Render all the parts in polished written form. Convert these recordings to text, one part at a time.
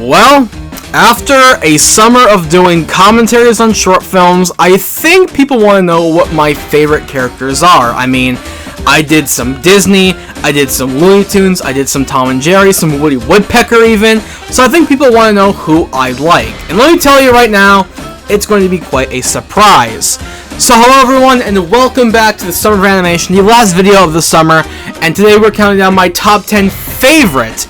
Well, after a summer of doing commentaries on short films, I think people want to know what my favorite characters are. I mean, I did some Disney, I did some Looney Tunes, I did some Tom and Jerry, some Woody Woodpecker even, so I think people want to know who I like. And let me tell you right now, it's going to be quite a surprise. So hello everyone, and welcome back to the Summer of Animation, the last video of the summer, and today we're counting down my top 10 favorite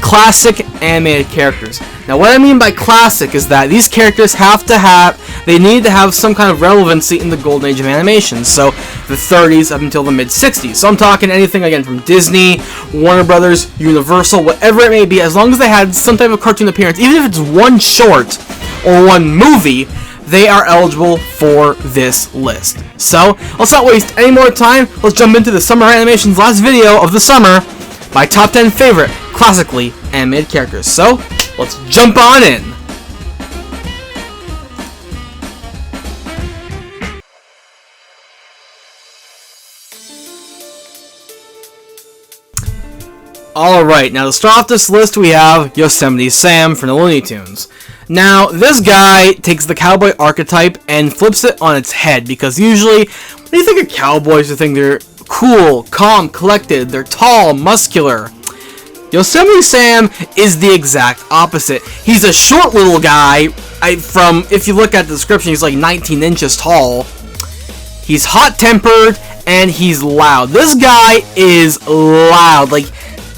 classic animated characters. Now what I mean by classic is that these characters they need to have some kind of relevancy in the golden age of animation, so the 30s up until the mid-60s. So I'm talking anything again from Disney, Warner Brothers, Universal, whatever it may be, as long as they had some type of cartoon appearance, even if it's one short or one movie, they are eligible for this list. So let's not waste any more time, let's jump into the Summer Animation's last video of the summer, my top 10 favorite classically animated characters. So let's jump on in. Alright, now to start off this list we have Yosemite Sam from the Looney Tunes. Now, this guy takes the cowboy archetype and flips it on its head, because usually, when you think of cowboys, you think they're cool, calm, collected, they're tall, muscular. Yosemite Sam is the exact opposite. He's a short little guy. If you look at the description, he's like 19 inches tall. He's hot-tempered, and he's loud. This guy is loud. Like,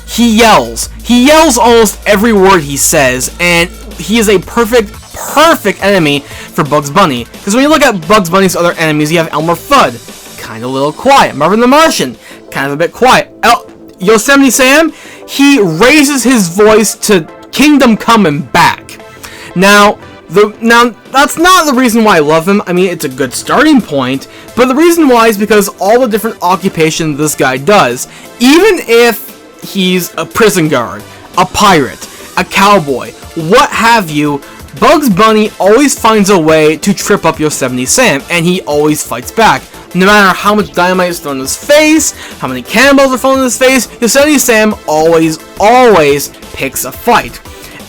he yells. He yells almost every word he says, and he is a perfect enemy for Bugs Bunny. Because when you look at Bugs Bunny's other enemies, you have Elmer Fudd, kind of a little quiet. Marvin the Martian, kind of a bit quiet. Yosemite Sam, he raises his voice to Kingdom Come and back. Now, that's not the reason why I love him. I mean, it's a good starting point, but the reason why is because all the different occupations this guy does. Even if he's a prison guard, a pirate, a cowboy, what have you, Bugs Bunny always finds a way to trip up Yosemite Sam, and he always fights back. No matter how much dynamite is thrown in his face, how many cannonballs are thrown in his face, Yosemite Sam always picks a fight.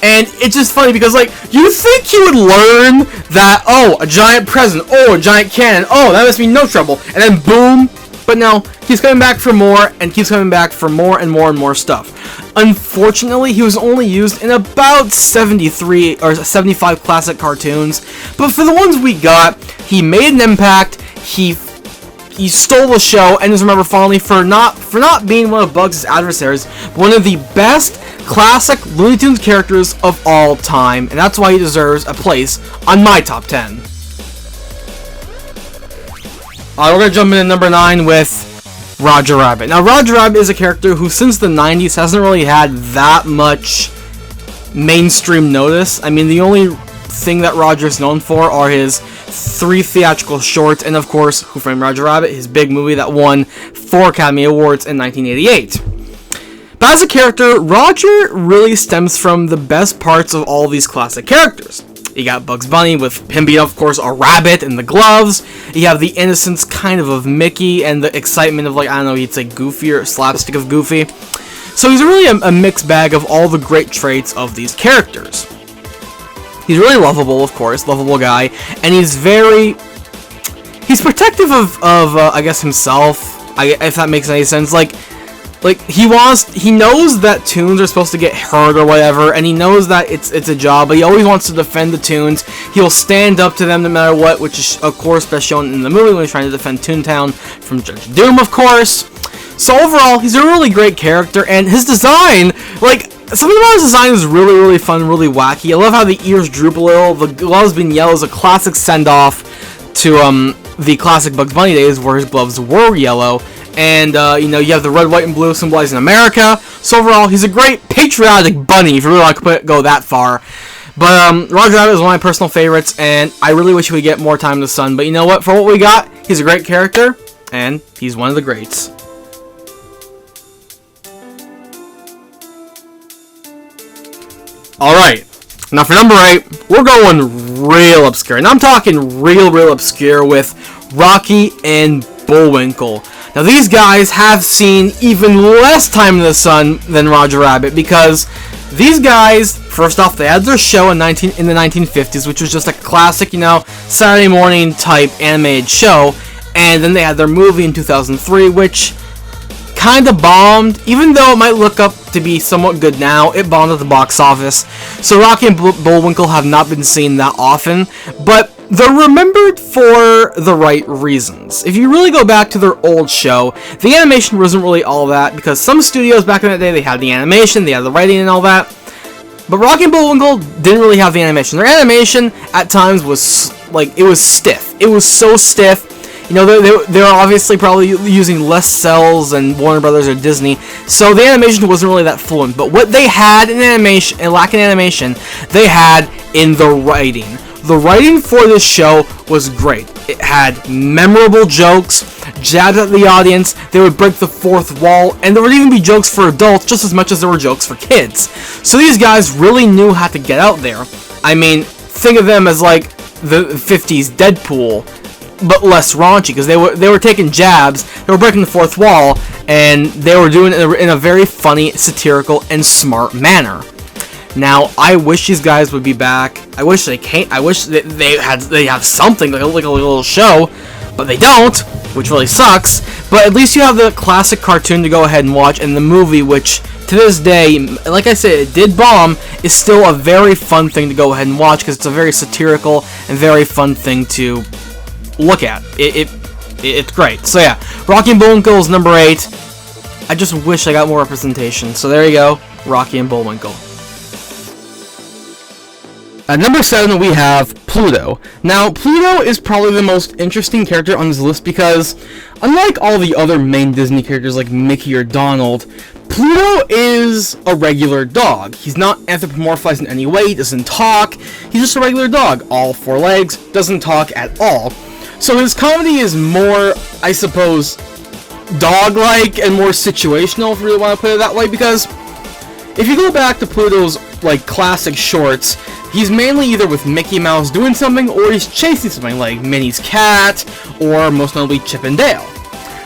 And it's just funny because, like, you think he would learn that, oh, a giant present, oh, a giant cannon, oh, that must mean no trouble, and then boom. But no, he's coming back for more, and keeps coming back for more and more and more stuff. Unfortunately, he was only used in about 73 or 75 classic cartoons, but for the ones we got, he made an impact, he stole the show, and is remembered fondly for not being one of Bugs' adversaries, but one of the best classic Looney Tunes characters of all time, and that's why he deserves a place on my top 10. We're going to jump into number 9 with Roger Rabbit. Now, Roger Rabbit is a character who, since the 90s, hasn't really had that much mainstream notice. I mean, the only thing that Roger's known for are his 3 theatrical shorts, and of course, Who Framed Roger Rabbit, his big movie that won 4 Academy Awards in 1988. But as a character, Roger really stems from the best parts of all these classic characters. You got Bugs Bunny with him being, of course, a rabbit and the gloves. You have the innocence kind of Mickey and the excitement of, like, I don't know, he'd say Goofy or slapstick of Goofy. So he's really a mixed bag of all the great traits of these characters. He's really lovable, of course, lovable guy, and he's protective of I guess himself, if that makes any sense. Like he knows that tunes are supposed to get hurt or whatever, and he knows that it's a job, but he always wants to defend the tunes. He'll stand up to them no matter what, which is, of course, best shown in the movie when he's trying to defend Toontown from Judge Doom, of course. So overall, he's a really great character, and his design, like, something about his design is really fun, really wacky. I love how the ears droop a little, the gloves being yellow is a classic send-off to the classic Bugs Bunny days where his gloves were yellow. And, you have the red, white, and blue symbolizing America. So overall, he's a great patriotic bunny, if you really want to go that far. But, Roger Rabbit is one of my personal favorites, and I really wish he would get more time in the sun. But you know what? For what we got, he's a great character, and he's one of the greats. Alright, now for number 8, we're going real obscure. And I'm talking real obscure with Rocky and Bullwinkle. Now these guys have seen even less time in the sun than Roger Rabbit, because These guys, first off, they had their show in the 1950s, which was just a classic, you know, Saturday morning type animated show, and then they had their movie in 2003, which kind of bombed. Even though it might look up to be somewhat good now, it bombed at the box office. So Rocky and Bullwinkle have not been seen that often, but they're remembered for the right reasons. If you really go back to their old show, the animation wasn't really all that, because some studios back in that day, they had the animation, they had the writing and all that, but Rocky and Bullwinkle didn't really have the animation. Their animation, at times, was, like, it was stiff. It was so stiff. You know, they were obviously probably using less cells than Warner Brothers or Disney, so the animation wasn't really that fluent. But what they had in animation, and lacking animation, they had in the writing. The writing for this show was great. It had memorable jokes, jabs at the audience, they would break the fourth wall, and there would even be jokes for adults just as much as there were jokes for kids. So these guys really knew how to get out there. I mean, think of them as like the 50s Deadpool, but less raunchy, because they were taking jabs, they were breaking the fourth wall, and they were doing it in a very funny, satirical, and smart manner. Now, I wish these guys would be back. I wish they can't. I wish they have something like a little show, but they don't, which really sucks. But at least you have the classic cartoon to go ahead and watch, and the movie, which to this day, like I said, it did bomb, is still a very fun thing to go ahead and watch, because it's a very satirical and very fun thing to look at. It's great. So yeah, Rocky and Bullwinkle is number 8. I just wish I got more representation. So there you go, Rocky and Bullwinkle. At number 7, we have Pluto. Now, Pluto is probably the most interesting character on this list because, unlike all the other main Disney characters like Mickey or Donald, Pluto is a regular dog. He's not anthropomorphized in any way, he doesn't talk, he's just a regular dog. All 4 legs, doesn't talk at all. So his comedy is more, I suppose, dog-like and more situational, if you really want to put it that way, because if you go back to Pluto's like classic shorts, he's mainly either with Mickey Mouse doing something, or he's chasing something, like Minnie's cat, or most notably Chip and Dale.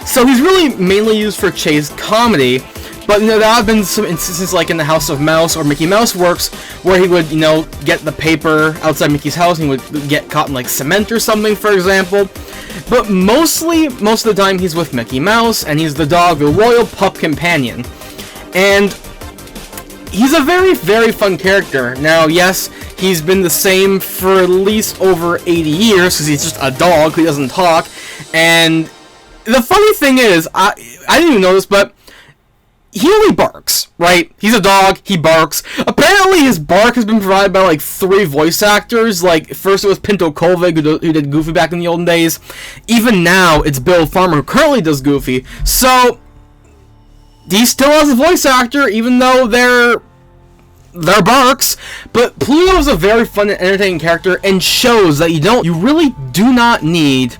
So he's really mainly used for chase comedy, but you know, there have been some instances like in the House of Mouse or Mickey Mouse Works, where he would, you know, get the paper outside Mickey's house, and he would get caught in like cement or something, for example. But most of the time he's with Mickey Mouse, and he's the dog, the royal pup companion. And he's a very, very fun character. Now, yes, he's been the same for at least over 80 years, because he's just a dog who doesn't talk. And the funny thing is, I didn't even know this, but he only barks, right? He's a dog, he barks. Apparently his bark has been provided by like 3 voice actors. Like, first it was Pinto Colvig, who did Goofy back in the olden days. Even now, it's Bill Farmer, who currently does Goofy. So he still has a voice actor, even though they're barks. But Pluto is a very fun and entertaining character, and shows that you really do not need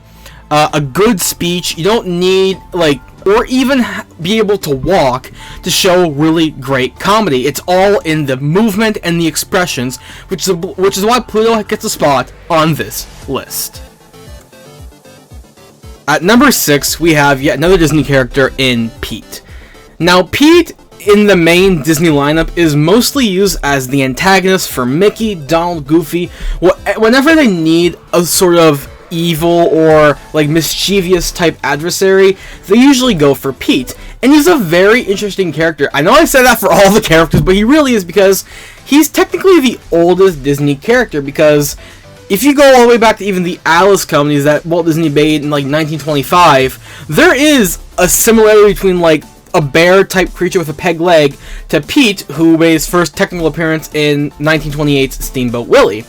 a good speech. You don't need, like, or even be able to walk to show really great comedy. It's all in the movement and the expressions, which is why Pluto gets a spot on this list. At number 6, we have yet another Disney character in Pete. Now, Pete in the main Disney lineup is mostly used as the antagonist for Mickey, Donald, Goofy. Whenever they need a sort of evil or like mischievous type adversary, they usually go for Pete. And he's a very interesting character. I know I said that for all the characters, but he really is, because he's technically the oldest Disney character, because if you go all the way back to even the Alice companies that Walt Disney made in like 1925, there is a similarity between like a bear-type creature with a peg leg to Pete, who made his first technical appearance in 1928's Steamboat Willie.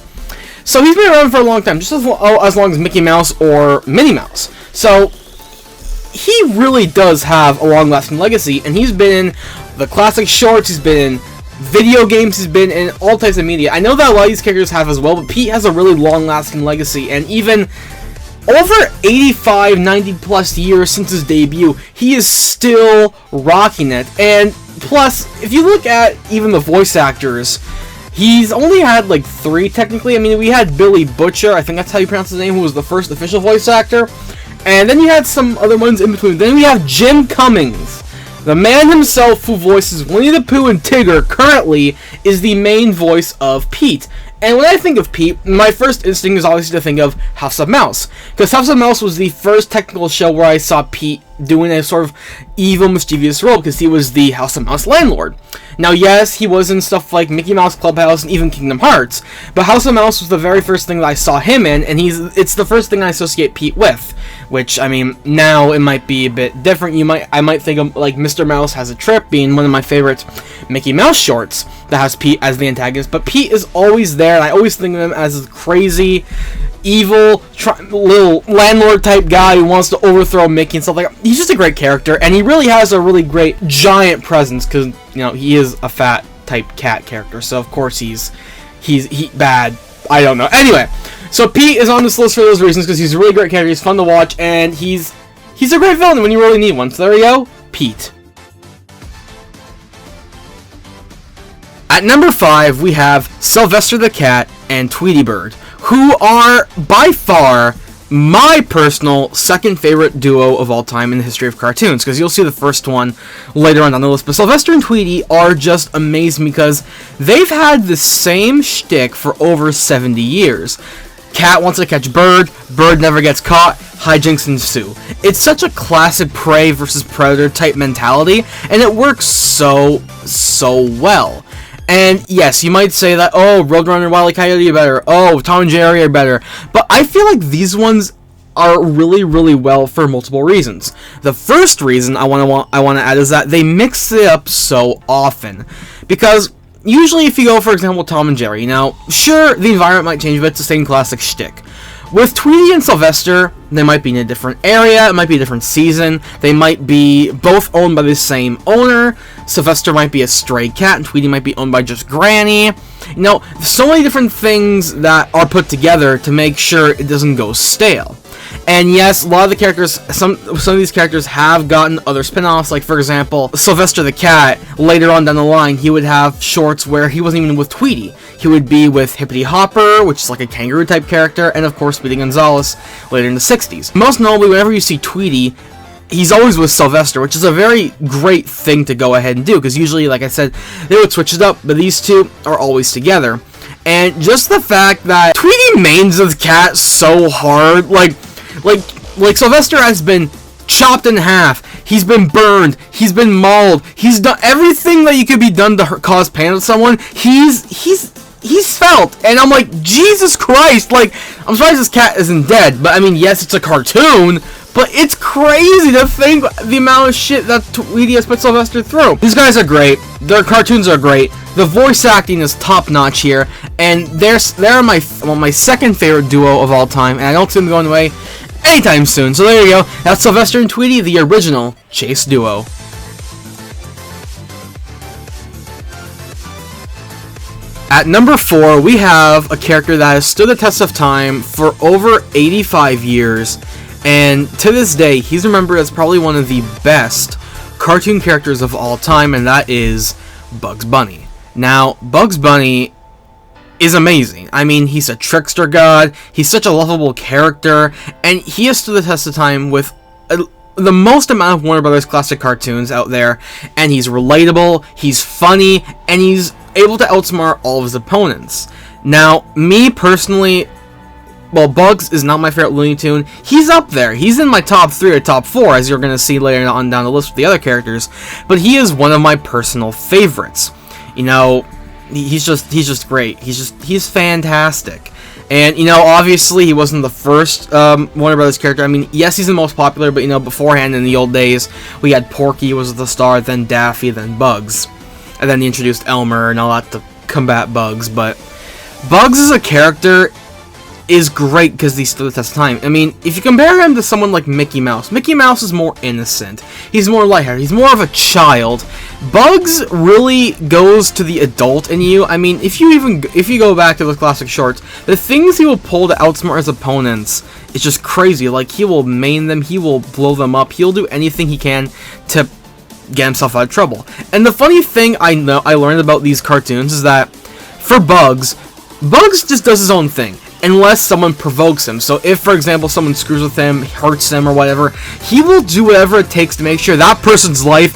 So he's been around for a long time, just as long as Mickey Mouse or Minnie Mouse. So he really does have a long-lasting legacy, and he's been in the classic shorts, he's been in video games, he's been in all types of media. I know that a lot of these characters have as well, but Pete has a really long-lasting legacy, and even over 85, 90 plus years since his debut, he is still rocking it. And plus, if you look at even the voice actors, he's only had like 3 technically. I mean, we had Billy Butcher, I think that's how you pronounce his name, who was the first official voice actor. And then you had some other ones in between. Then we have Jim Cummings, The man himself who voices Winnie the Pooh and Tigger currently is the main voice of Pete. And when I think of Pete, my first instinct is obviously to think of House of Mouse. Because House of Mouse was the first technical show where I saw Pete doing a sort of evil, mischievous role, because he was the House of Mouse landlord. Now, yes, he was in stuff like Mickey Mouse Clubhouse and even Kingdom Hearts, but House of Mouse was the very first thing that I saw him in, and it's the first thing I associate Pete with. Which, I mean, now it might be a bit different. I might think of, like, Mr. Mouse Has a Trip being one of my favorite Mickey Mouse shorts that has Pete as the antagonist, but Pete is always there, and I always think of him as a crazy, evil, little landlord-type guy who wants to overthrow Mickey and stuff like that. He's just a great character, and he really has a really great, giant presence, because, you know, he is a fat-type cat character, so of course he's bad. I don't know. Anyway, so Pete is on this list for those reasons, because he's a really great character, he's fun to watch, and he's a great villain when you really need one. So there you go, Pete. At number 5, we have Sylvester the Cat and Tweety Bird, who are, by far, my personal second favorite duo of all time in the history of cartoons, because you'll see the first one later on the list. But Sylvester and Tweety are just amazing because they've had the same shtick for over 70 years. Cat wants to catch Bird, Bird never gets caught, hijinks ensue. It's such a classic prey versus predator type mentality, and it works so well. And yes, you might say that, oh, Roadrunner, Wile E. Coyote are better, oh, Tom and Jerry are better, but I feel like these ones are really well for multiple reasons. The first reason I want to add is that they mix it up so often, because usually if you go, for example, Tom and Jerry, now, sure, the environment might change, but it's the same classic shtick. With Tweety and Sylvester, they might be in a different area, it might be a different season, they might be both owned by the same owner, Sylvester might be a stray cat, and Tweety might be owned by just Granny. You know, so many different things that are put together to make sure it doesn't go stale. And yes, a lot of the characters, some of these characters have gotten other spin-offs, like for example, Sylvester the Cat, later on down the line, he would have shorts where he wasn't even with Tweety. He would be with Hippity Hopper, which is like a kangaroo type character, and of course Speedy Gonzales later in the 60s. Most notably, whenever you see Tweety, he's always with Sylvester, which is a very great thing to go ahead and do, because usually, like I said, they would switch it up, but these two are always together. And just the fact that Tweety mains the cat so hard, like Sylvester has been chopped in half, he's been burned, he's been mauled, he's done everything that you could be done to cause pain to someone, he's felt, and I'm like, Jesus Christ, like, I'm surprised this cat isn't dead, but I mean, yes, it's a cartoon, but it's crazy to think the amount of shit that Tweety has put Sylvester through. These guys are great, their cartoons are great, the voice acting is top notch here, and they're my second favorite duo of all time, and I don't see them going away anytime soon. So there you go, that's Sylvester and Tweety, the original Chase duo. At number 4, we have a character that has stood the test of time for over 85 years, and to this day, he's remembered as probably one of the best cartoon characters of all time, and that is Bugs Bunny. Now, Bugs Bunny is amazing. I mean, he's a trickster god, he's such a lovable character, and he has stood the test of time with the most amount of Warner Brothers classic cartoons out there, and he's relatable, he's funny, and he's able to outsmart all of his opponents. Now, me personally, well, Bugs is not my favorite Looney Tune. He's up there. He's in my top 3 or top 4, as you're going to see later on down the list with the other characters, but he is one of my personal favorites. You know, he's just great. He's fantastic. And, you know, obviously he wasn't the first Warner Brothers character. I mean, yes, he's the most popular, but, you know, beforehand in the old days, we had Porky was the star, then Daffy, then Bugs. And then they introduced Elmer and all that to combat Bugs. But Bugs as a character is great because he stood the test of time. I mean, if you compare him to someone like Mickey Mouse is more innocent. He's more lighthearted. He's more of a child. Bugs really goes to the adult in you. I mean, if you go back to the classic shorts, the things he will pull to outsmart his opponents is just crazy. Like, he will maim them, he will blow them up, he'll do anything he can to get himself out of trouble. And the funny thing I learned about these cartoons is that for Bugs just does his own thing, unless someone provokes him. So if, for example, someone screws with him, hurts him, or whatever, he will do whatever it takes to make sure that person's life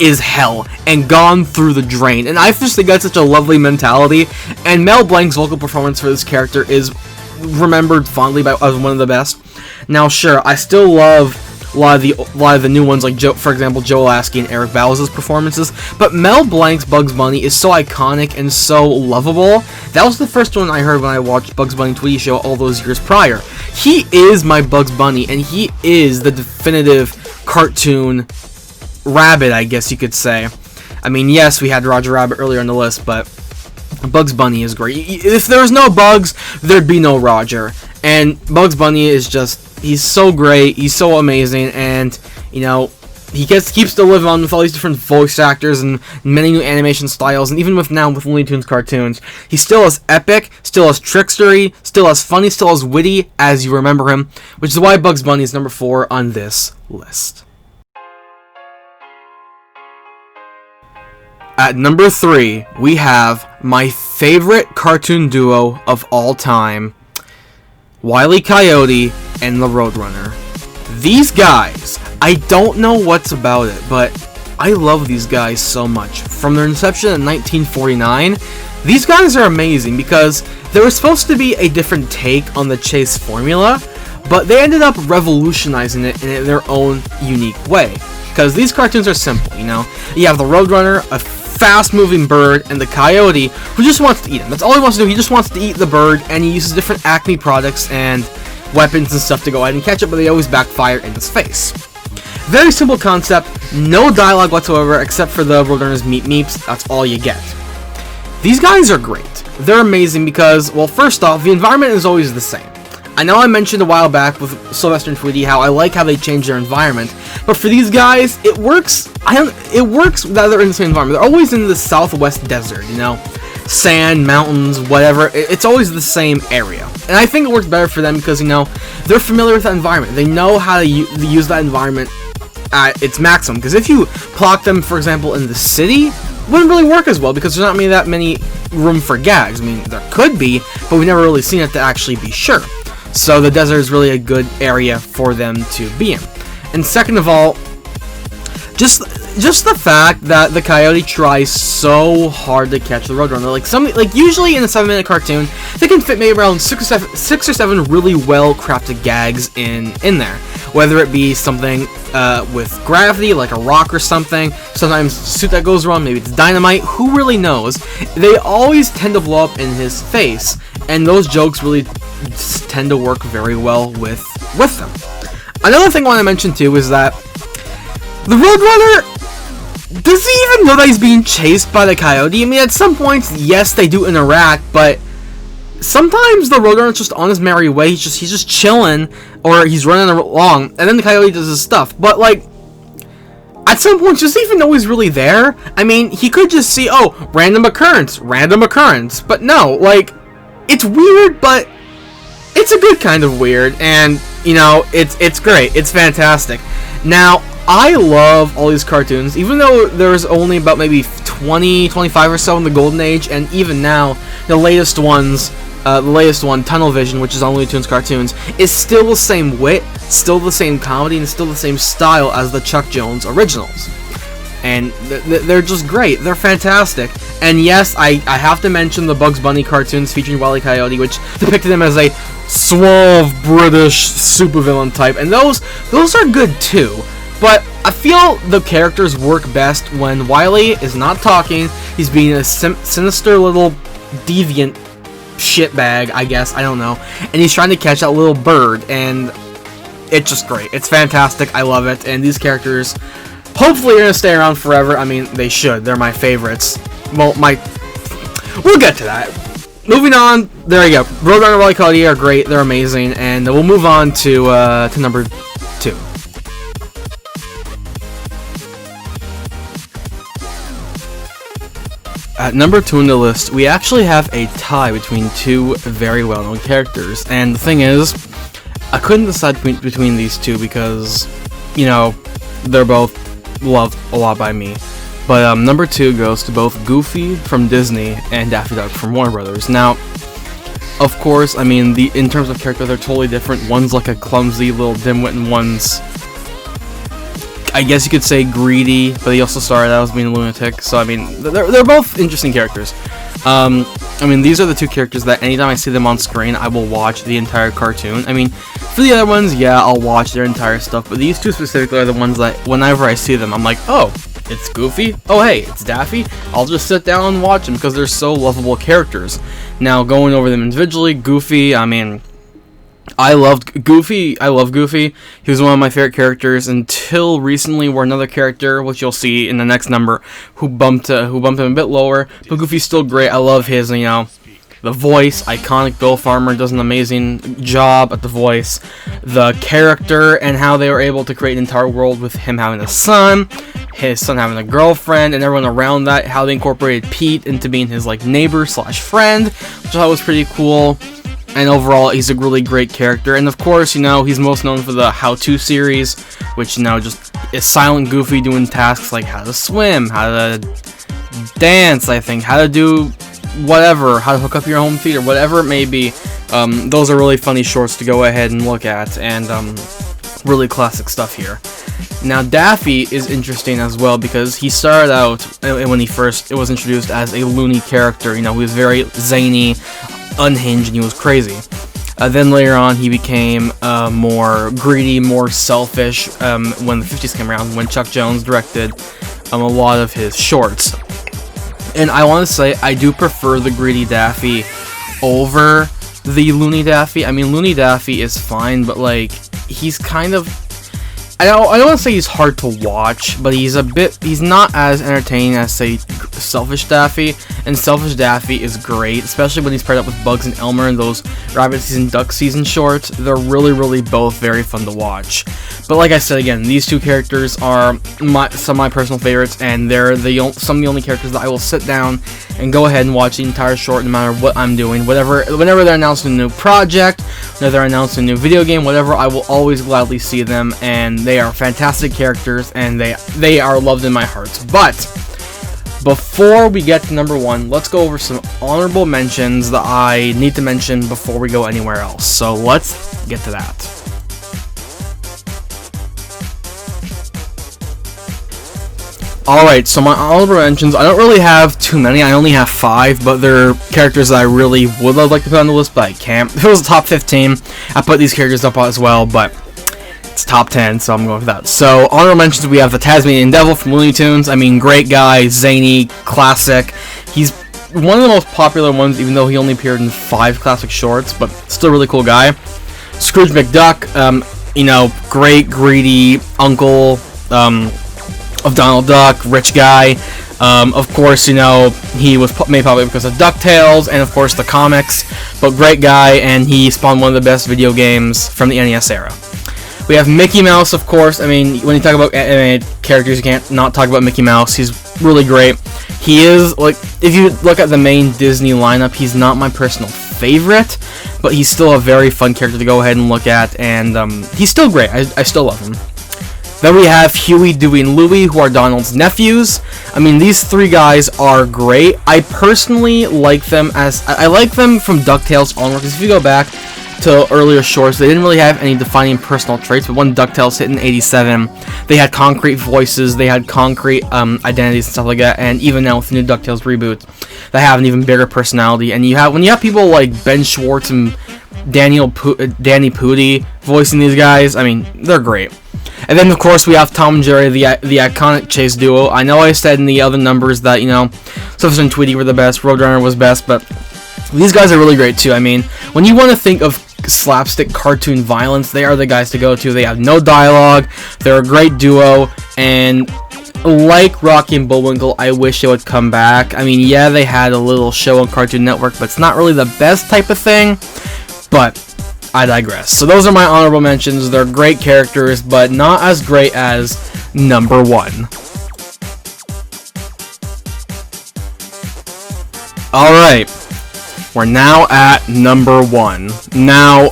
is hell and gone through the drain. And I just think that's such a lovely mentality. And Mel Blanc's vocal performance for this character is remembered fondly as one of the best. Now, sure, I still love a lot of the new ones, like for example, Joe Lasky and Eric Bowles' performances, but Mel Blanc's Bugs Bunny is so iconic and so lovable. That was the first one I heard when I watched Bugs Bunny Tweety Show all those years prior. He is my Bugs Bunny, and he is the definitive cartoon rabbit, I guess you could say. I mean, yes, we had Roger Rabbit earlier on the list, but Bugs Bunny is great. If there was no Bugs, there'd be no Roger. And Bugs Bunny is just, he's so great, he's so amazing, and, you know, he keeps to live on with all these different voice actors and many new animation styles, and even with Looney Tunes cartoons, he's still as epic, still as trickstery, still as funny, still as witty as you remember him, which is why Bugs Bunny is number 4 on this list. At number 3, we have my favorite cartoon duo of all time, Wile E. Coyote and the Roadrunner. These guys, I don't know what's about it, but I love these guys so much. From their inception in 1949, these guys are amazing because they were supposed to be a different take on the chase formula, but they ended up revolutionizing it in their own unique way. Because these cartoons are simple, you know? You have the Roadrunner, a fast-moving bird, and the coyote who just wants to eat him. That's all he wants to do. He just wants to eat the bird, and he uses different Acme products and weapons and stuff to go ahead and catch it, but they always backfire in his face. Very simple concept, no dialogue whatsoever except for the Roadrunner's meep meeps. That's all you get. These guys are great. They're amazing because, well, first off, the environment is always the same. I know I mentioned a while back with Sylvester and Tweety how I like how they change their environment, but for these guys, it works. It works that they're in the same environment. They're always in the Southwest desert, you know, sand, mountains, whatever. It's always the same area, and I think it works better for them because, you know, they're familiar with that environment. They know how to use that environment at its maximum. Because if you plot them, for example, in the city, it wouldn't really work as well because there's not that many room for gags. I mean, there could be, but we've never really seen it to actually be sure. So the desert is really a good area for them to be in. And second of all, just the fact that the coyote tries so hard to catch the Roadrunner. Like usually in a 7-minute cartoon, they can fit maybe around 6 or 7 really well crafted gags in there. Whether it be something with gravity, like a rock or something, sometimes suit that goes wrong, maybe it's dynamite, who really knows? They always tend to blow up in his face, and those jokes really tend to work very well with them. Another thing I want to mention too is that the Roadrunner, does he even know that he's being chased by the coyote? I mean, at some points, yes, they do interact, but sometimes the Roadrunner's just on his merry way. He's just chilling, or he's running along, and then the coyote does his stuff. But like, at some point, does he even know he's really there? I mean, he could just see, oh, random occurrence. But no, like, it's weird, but it's a good kind of weird, and, you know, it's great. It's fantastic. Now, I love all these cartoons, even though there's only about maybe 20, 25 or so in the Golden Age, and even now, the latest one, Tunnel Vision, which is on Looney Tunes cartoons, is still the same wit, still the same comedy, and still the same style as the Chuck Jones originals. And they're just great. They're fantastic. And yes, I have to mention the Bugs Bunny cartoons featuring Wile E. Coyote, which depicted him as a suave British supervillain type, and those are good too. But I feel the characters work best when Wiley is not talking, he's being a sinister little deviant shitbag, I guess, I don't know, and he's trying to catch that little bird, and it's just great. It's fantastic, I love it, and these characters hopefully are going to stay around forever. I mean, they should. They're my favorites. Well, we'll get to that. Moving on, there you go. Roadrunner and Wile E. Coyote are great, they're amazing, and we'll move on to number 2. At number 2 on the list, we actually have a tie between 2 very well-known characters, and the thing is, I couldn't decide between these 2 because, you know, they're both loved a lot by me. But number 2 goes to both Goofy from Disney and Daffy Duck from Warner Brothers. Now, of course, I mean, in terms of character, they're totally different. One's like a clumsy little dimwit, and one's I guess you could say greedy, but he also started out as being a lunatic. So I mean, they're both interesting characters. I mean, these are the two characters that anytime I see them on screen, I will watch the entire cartoon. I mean, for the other ones, yeah, I'll watch their entire stuff, but these two specifically are the ones that whenever I see them, I'm like, oh, it's Goofy. Oh, hey, it's Daffy. I'll just sit down and watch them because they're so lovable characters. Now, going over them individually, Goofy, I mean, I loved Goofy. I love Goofy. He was one of my favorite characters until recently, where another character, which you'll see in the next number, who bumped him a bit lower. But Goofy's still great. I love his, you know, the voice. Iconic. Bill Farmer does an amazing job at the voice. The character and how they were able to create an entire world with him having a son, his son having a girlfriend, and everyone around that. How they incorporated Pete into being his like neighbor slash friend, which I thought was pretty cool. And overall, he's a really great character. And of course, you know, he's most known for the How-To series, which, you know, just is silent Goofy doing tasks like how to swim, how to dance, I think, how to do whatever, how to hook up your home theater, whatever it may be. Those are really funny shorts to go ahead and look at, and really classic stuff here. Now, Daffy is interesting as well because he started out, when he first was introduced, as a loony character. You know, he was very zany, unhinged, and he was crazy. Then later on, he became more greedy, more selfish when the 50s came around, when Chuck Jones directed a lot of his shorts. And I want to say, I do prefer the greedy Daffy over the loony Daffy. I mean, loony Daffy is fine, but like, he's kind of, I don't want to say he's hard to watch, but he's not as entertaining as, say, Selfish Daffy. And Selfish Daffy is great, especially when he's paired up with Bugs and Elmer in those Rabbit Season, Duck Season shorts. They're really, really both very fun to watch. But like I said again, these two characters are some of my personal favorites, and they're some of the only characters that I will sit down and go ahead and watch the entire short, no matter what I'm doing. Whenever they're announcing a new project, whenever they're announcing a new video game, whatever, I will always gladly see them, and they are fantastic characters, and they are loved in my heart. But before we get to number one, let's go over some honorable mentions that I need to mention before we go anywhere else. So let's get to that. Alright, so my honorable mentions, I don't really have too many, I only have 5, but they're characters that I really would like to put on the list, but I can't. If it was a top 15, I'd put these characters up as well, but it's top 10, so I'm going for that. So, honorable mentions, we have the Tasmanian Devil from Looney Tunes. I mean, great guy, zany, classic. He's one of the most popular ones, even though he only appeared in 5 classic shorts, but still a really cool guy. Scrooge McDuck, you know, great, greedy uncle, of Donald Duck, rich guy. Of course, you know, he was made popular because of DuckTales and, of course, the comics, but great guy, and he spawned one of the best video games from the NES era. We have Mickey Mouse, of course. I mean, when you talk about animated characters, you can't not talk about Mickey Mouse. He's really great. He is, like, if you look at the main Disney lineup, he's not my personal favorite, but he's still a very fun character to go ahead and look at, and he's still great. I still love him. Then we have Huey, Dewey, and Louie, who are Donald's nephews. I mean, these 3 guys are great. I personally like them I like them from DuckTales onward, because if you go back to earlier shorts, they didn't really have any defining personal traits, but when DuckTales hit in 87, they had concrete voices, they had concrete identities and stuff like that, and even now with the new DuckTales reboot, they have an even bigger personality. And when you have people like Ben Schwartz and Danny Pudi voicing these guys, I mean, they're great. And then, of course, we have Tom and Jerry, the iconic chase duo. I know I said in the other numbers that, you know, Sylvester and Tweety were the best, Roadrunner was best, but these guys are really great, too. I mean, when you want to think of slapstick cartoon violence, they are the guys to go to. They have no dialogue, they're a great duo, and like Rocky and Bullwinkle, I wish they would come back. I mean, yeah, they had a little show on Cartoon Network, but it's not really the best type of thing, but I digress. So those are my honorable mentions. They're great characters, but not as great as number 1. Alright, we're now at number 1. Now,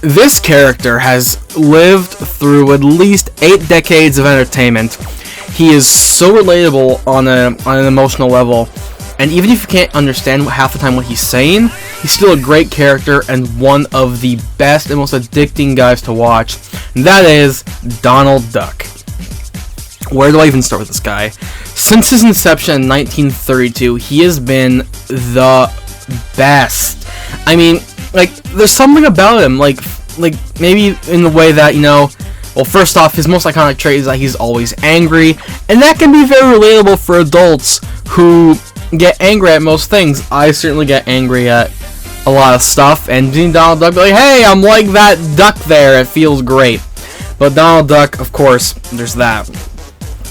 this character has lived through at least 8 decades of entertainment. He is so relatable on an emotional level, and even if you can't understand half the time what he's saying, he's still a great character and one of the best and most addicting guys to watch. And that is Donald Duck. Where do I even start with this guy? Since his inception in 1932, he has been the best. I mean, like, there's something about him, like maybe in the way that, you know, well, first off, his most iconic trait is that he's always angry, and that can be very relatable for adults who get angry at most things. I certainly get angry at a lot of stuff, and seeing Donald Duck be like, hey, I'm like that duck there, it feels great. But Donald Duck, of course, there's that.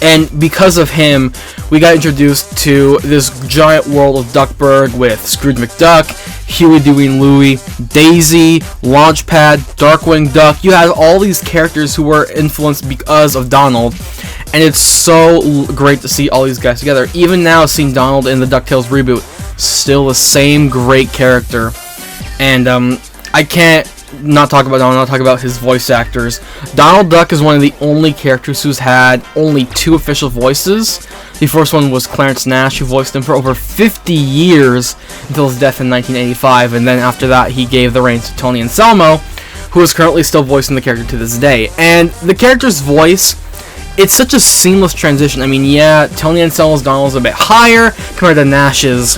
And because of him, we got introduced to this giant world of Duckburg with Scrooge McDuck, Huey, Dewey, and Louie, Daisy, Launchpad, Darkwing Duck. You had all these characters who were influenced because of Donald, and it's so great to see all these guys together. Even now, seeing Donald in the DuckTales reboot, still the same great character. And I can't not talk about Donald, not talk about his voice actors. Donald Duck is one of the only characters who's had only 2 official voices. The first one was Clarence Nash, who voiced him for over 50 years until his death in 1985, and then after that he gave the reins to Tony Anselmo, who is currently still voicing the character to this day. And the character's voice, it's such a seamless transition. I mean, yeah, Tony Anselmo's Donald's a bit higher compared to Nash's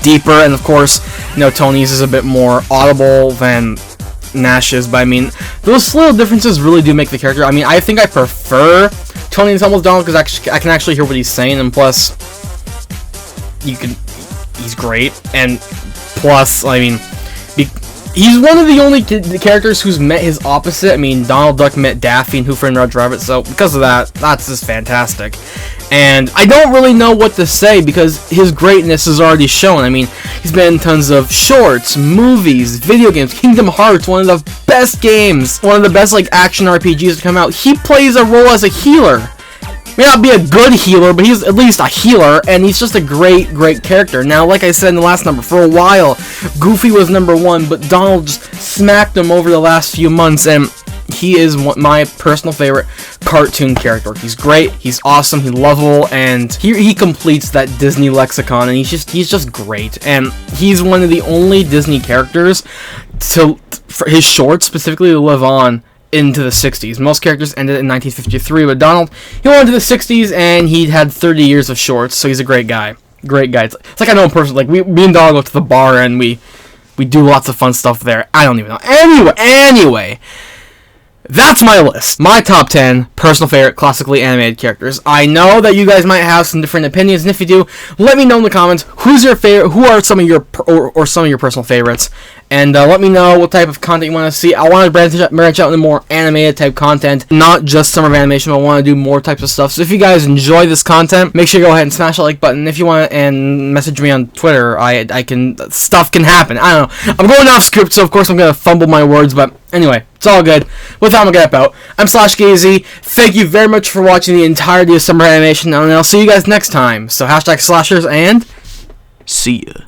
deeper, and of course, you know, Tony's is a bit more audible than Nash's, but I mean, those little differences really do make the character. I mean, I think I prefer Tony Anselmo's Donald because I can actually hear what he's saying, and plus, he's great, and plus, I mean, he's one of the only characters who's met his opposite. I mean, Donald Duck met Daffy in Who Framed Roger Rabbit, so because of that, that's just fantastic. And I don't really know what to say because his greatness is already shown. I mean, he's been in tons of shorts, movies, video games. Kingdom Hearts, one of the best games, one of the best like action RPGs to come out. He plays a role as a healer. May not be a good healer, but he's at least a healer, and he's just a great character. Now, like I said in the last number, for a while, Goofy was #1, but Donald just smacked him over the last few months, and he is my personal favorite cartoon character. He's great, he's awesome, he's lovable, and he completes that Disney lexicon, and he's just great. And he's one of the only Disney characters for his shorts specifically to live on into the 60s. Most characters ended in 1953, but Donald, he went into the 60s and he had 30 years of shorts, so he's a great guy. Great guy. It's like I know him personally. Like me and Donald go to the bar and we do lots of fun stuff there. I don't even know. Anyway, that's my list. My top 10 personal favorite classically animated characters. I know that you guys might have some different opinions, and if you do, let me know in the comments who's your favorite, who are some of your or some of your personal favorites, and let me know what type of content you want to see. I want to branch out into more animated type content, not just summer of animation, but I want to do more types of stuff. So if you guys enjoy this content, make sure you go ahead and smash that like button. If you want and message me on Twitter, stuff can happen. I don't know. I'm going off script, so of course I'm going to fumble my words, but anyway, it's all good. With that, I'm going to get out. I'm slasherkz. Thank you very much for watching the entirety of summer animation, and I'll see you guys next time. So #slashers and see ya.